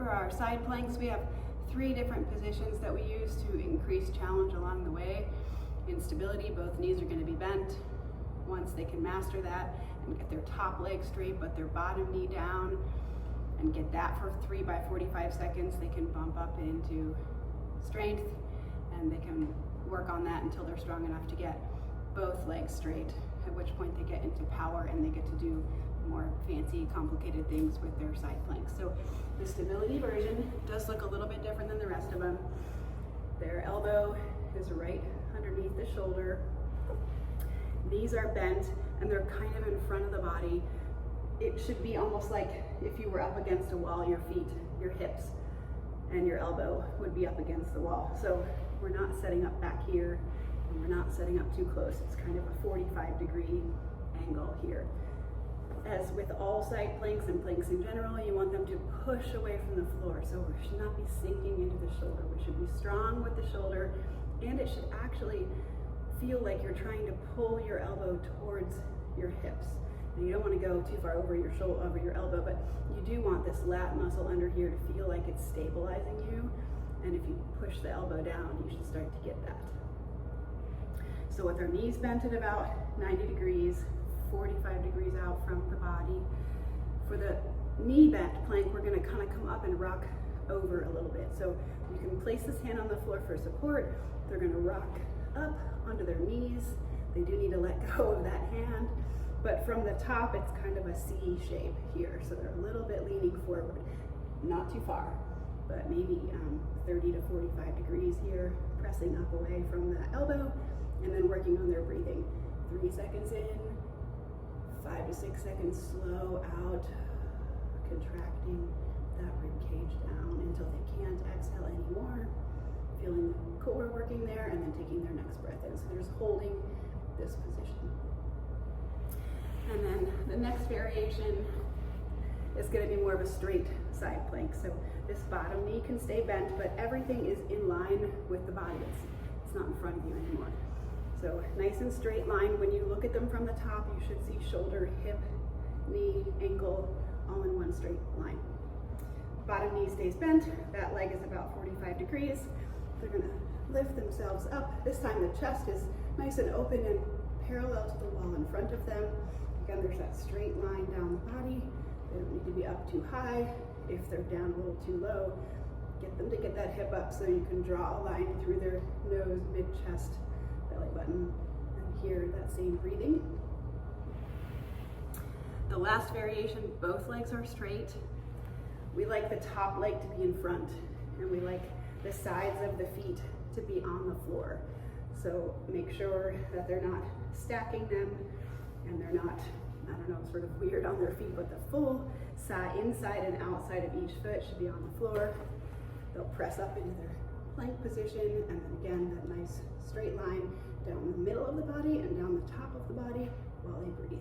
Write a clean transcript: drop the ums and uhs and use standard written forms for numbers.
our side planks, we have 3 different positions that we use to increase challenge along the way. In stability, both knees are going to be bent. Once they can master that and get their top leg straight but their bottom knee down and get that for 3 by 45 seconds, they can bump up into strength, and they can work on that until they're strong enough to get both legs straight, at which point they get into power and they get to do more fancy, complicated things with their side planks. So the stability version does look a little bit different than the rest of them. Their elbow is right underneath the shoulder. Knees are bent and they're kind of in front of the body. It should be almost like if you were up against a wall, your feet, your hips, and your elbow would be up against the wall. So we're not setting up back here, and we're not setting up too close. It's kind of a 45-degree angle here. As with all side planks and planks in general, you want them to push away from the floor. So we should not be sinking into the shoulder. We should be strong with the shoulder, and it should actually feel like you're trying to pull your elbow towards your hips. And you don't want to go too far over your shoulder, over your elbow, but you do want this lat muscle under here to feel like it's stabilizing you. And if you push the elbow down, you should start to get that. So with our knees bent at about 90 degrees, 45 degrees out from the body. For the knee bent plank, we're going to kind of come up and rock over a little bit. So you can place this hand on the floor for support. They're going to rock up onto their knees. They do need to let go of that hand, but from the top it's kind of a C shape here. So they're a little bit leaning forward, not too far, but maybe 30 to 45 degrees here, pressing up away from the elbow, and then working on their breathing. 3 seconds in, 5 to 6 seconds slow out, contracting that rib cage down until they can't exhale anymore, feeling the core working there, and then taking their next breath in. So they're just holding this position. And then the next variation is going to be more of a straight side plank. So this bottom knee can stay bent, but everything is in line with the body. It's not in front of you anymore. So nice and straight line. When you look at them from the top, you should see shoulder, hip, knee, ankle, all in one straight line. Bottom knee stays bent. That leg is about 45 degrees. They're going to lift themselves up. This time the chest is nice and open and parallel to the wall in front of them. Again, there's that straight line down the body. They don't need to be up too high. If they're down a little too low, get them to get that hip up so you can draw a line through their nose, mid-chest, belly button, and hear that same breathing. The last variation, both legs are straight. We like the top leg to be in front, and we like the sides of the feet to be on the floor. So make sure that they're not stacking them and they're not, I don't know, sort of weird on their feet, but the full side, inside and outside of each foot should be on the floor. They'll press up into their plank position, and then again, that nice straight line down the middle of the body and down the top of the body while they breathe.